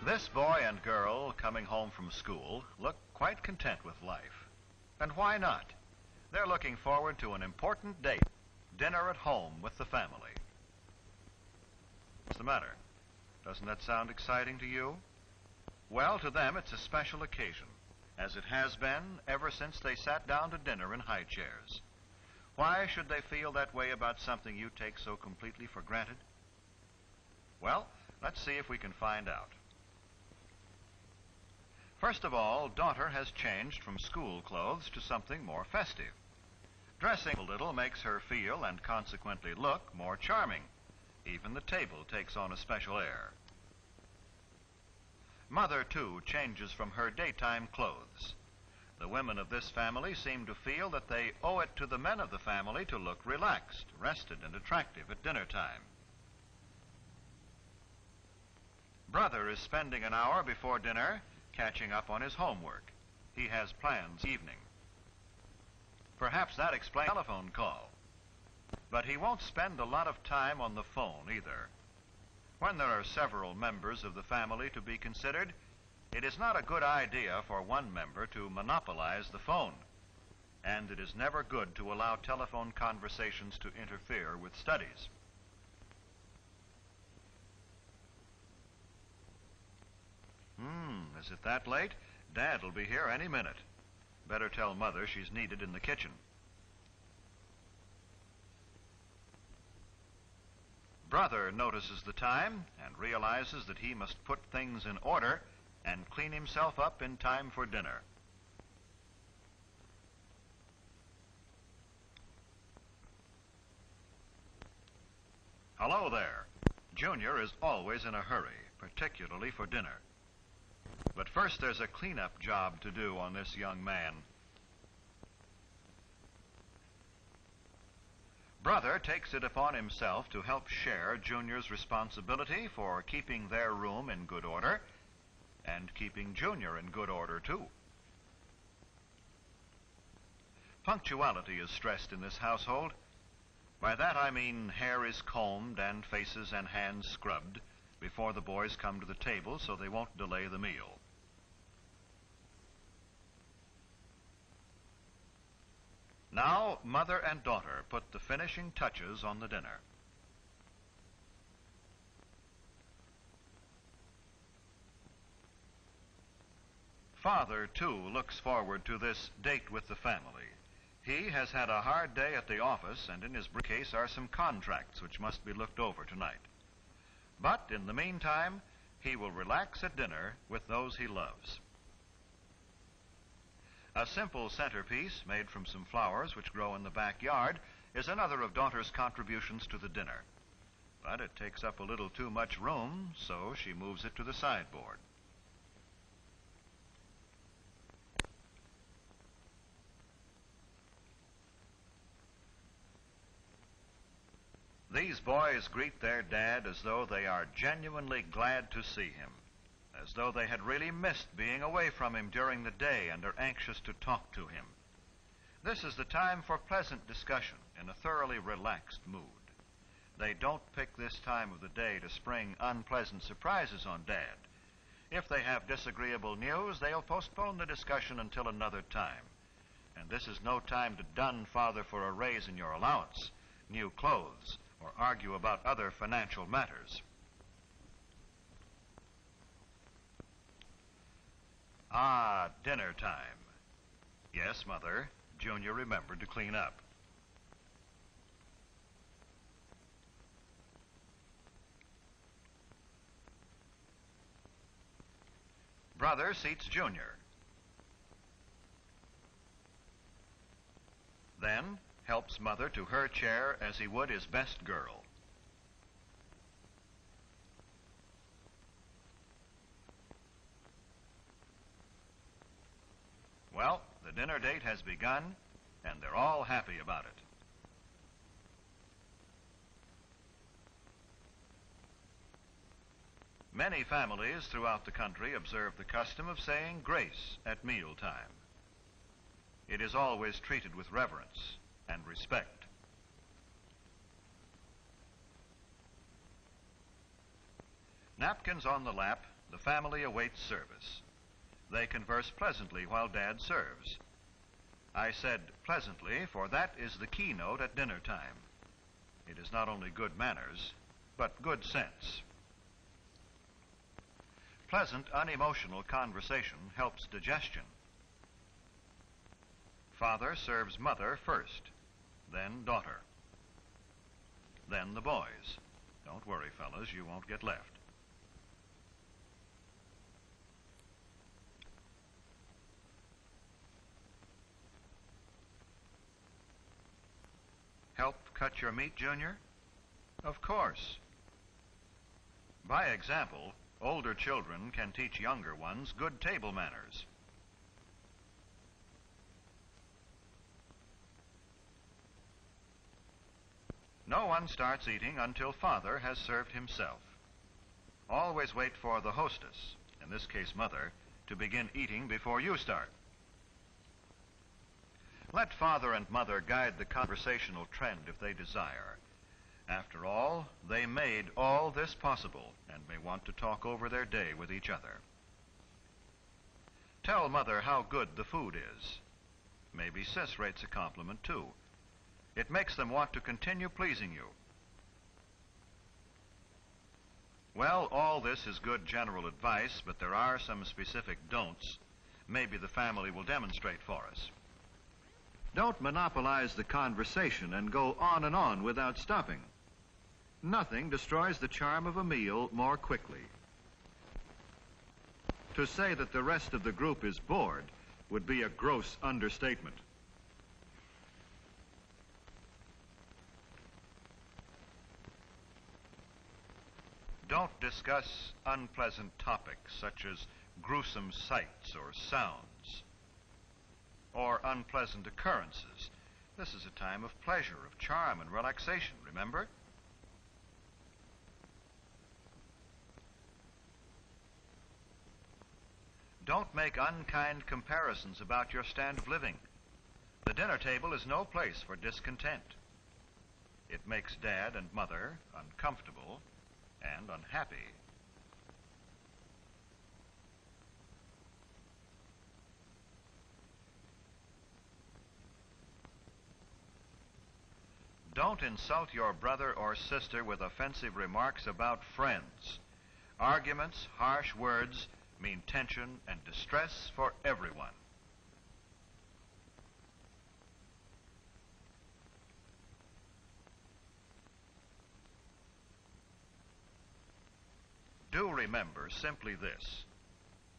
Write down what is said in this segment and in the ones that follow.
This boy and girl coming home from school look quite content with life. And why not? They're looking forward to an important date, dinner at home with the family. What's the matter? Doesn't that sound exciting to you? Well, to them it's a special occasion, as it has been ever since they sat down to dinner in high chairs. Why should they feel that way about something you take so completely for granted? Well, let's see if we can find out. First of all, daughter has changed from school clothes to something more festive. Dressing a little makes her feel and consequently look more charming. Even the table takes on a special air. Mother, too, changes from her daytime clothes. The women of this family seem to feel that they owe it to the men of the family to look relaxed, rested, and attractive at dinner time. Brother is spending an hour before dinner catching up on his homework. He has plans this evening. Perhaps that explains the telephone call. But he won't spend a lot of time on the phone either. When there are several members of the family to be considered, it is not a good idea for one member to monopolize the phone. And it is never good to allow telephone conversations to interfere with studies. Is it that late? Dad will be here any minute. Better tell Mother she's needed in the kitchen. Brother notices the time and realizes that he must put things in order and clean himself up in time for dinner. Hello there. Junior is always in a hurry, particularly for dinner. But first there's a cleanup job to do on this young man. Brother takes it upon himself to help share Junior's responsibility for keeping their room in good order and keeping Junior in good order, too. Punctuality is stressed in this household. By that I mean hair is combed and faces and hands scrubbed before the boys come to the table so they won't delay the meal. Now, mother and daughter put the finishing touches on the dinner. Father, too, looks forward to this date with the family. He has had a hard day at the office, and in his briefcase are some contracts which must be looked over tonight. But in the meantime, he will relax at dinner with those he loves. A simple centerpiece made from some flowers which grow in the backyard is another of daughter's contributions to the dinner. But it takes up a little too much room, so she moves it to the sideboard. These boys greet their dad as though they are genuinely glad to see him, as though they had really missed being away from him during the day and are anxious to talk to him. This is the time for pleasant discussion in a thoroughly relaxed mood. They don't pick this time of the day to spring unpleasant surprises on Dad. If they have disagreeable news, they'll postpone the discussion until another time. And this is no time to dun Father for a raise in your allowance, new clothes, or argue about other financial matters. Ah, dinner time. Yes, Mother, Junior remembered to clean up. Brother seats Junior. Then helps Mother to her chair as he would his best girl. Well, the dinner date has begun, and they're all happy about it. Many families throughout the country observe the custom of saying grace at mealtime. It is always treated with reverence and respect. Napkins on the lap The family awaits service. They converse pleasantly while Dad serves. I said pleasantly, for that is the keynote at dinner time. It is not only good manners, but good sense. Pleasant, unemotional conversation helps digestion. Father serves mother first, then daughter, then the boys. Don't worry, fellas, you won't get left. Help cut your meat, Junior? Of course. By example, older children can teach younger ones good table manners. No one starts eating until Father has served himself. Always wait for the hostess, in this case Mother, to begin eating before you start. Let Father and Mother guide the conversational trend if they desire. After all, they made all this possible and may want to talk over their day with each other. Tell Mother how good the food is. Maybe Sis rates a compliment too. It makes them want to continue pleasing you. Well, all this is good general advice, but there are some specific don'ts. Maybe the family will demonstrate for us. Don't monopolize the conversation and go on without stopping. Nothing destroys the charm of a meal more quickly. To say that the rest of the group is bored would be a gross understatement. Don't discuss unpleasant topics such as gruesome sights or sounds or unpleasant occurrences. This is a time of pleasure, of charm and relaxation, remember? Don't make unkind comparisons about your standard of living. The dinner table is no place for discontent. It makes Dad and Mother uncomfortable and unhappy. Don't insult your brother or sister with offensive remarks about friends. Arguments, harsh words mean tension and distress for everyone. Do remember simply this.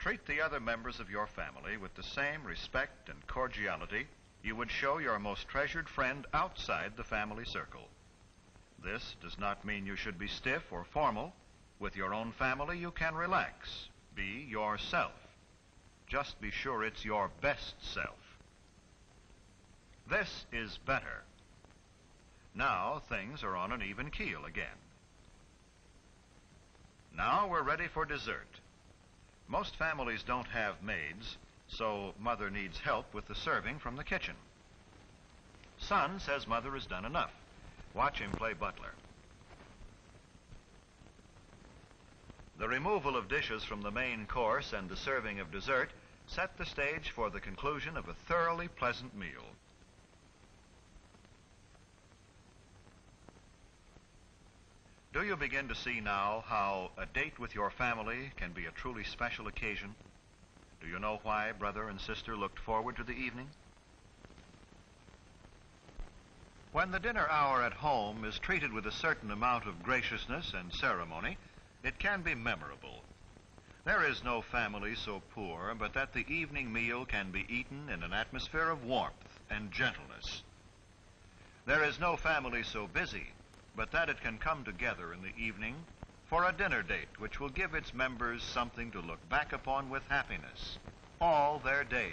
Treat the other members of your family with the same respect and cordiality you would show your most treasured friend outside the family circle. This does not mean you should be stiff or formal. With your own family, you can relax. Be yourself. Just be sure it's your best self. This is better. Now things are on an even keel again. Now we're ready for dessert. Most families don't have maids, so Mother needs help with the serving from the kitchen. Son says Mother has done enough. Watch him play butler. The removal of dishes from the main course and the serving of dessert set the stage for the conclusion of a thoroughly pleasant meal. Do you begin to see now how a date with your family can be a truly special occasion? Do you know why brother and sister looked forward to the evening? When the dinner hour at home is treated with a certain amount of graciousness and ceremony, it can be memorable. There is no family so poor but that the evening meal can be eaten in an atmosphere of warmth and gentleness. There is no family so busy but that it can come together in the evening for a dinner date which will give its members something to look back upon with happiness all their days.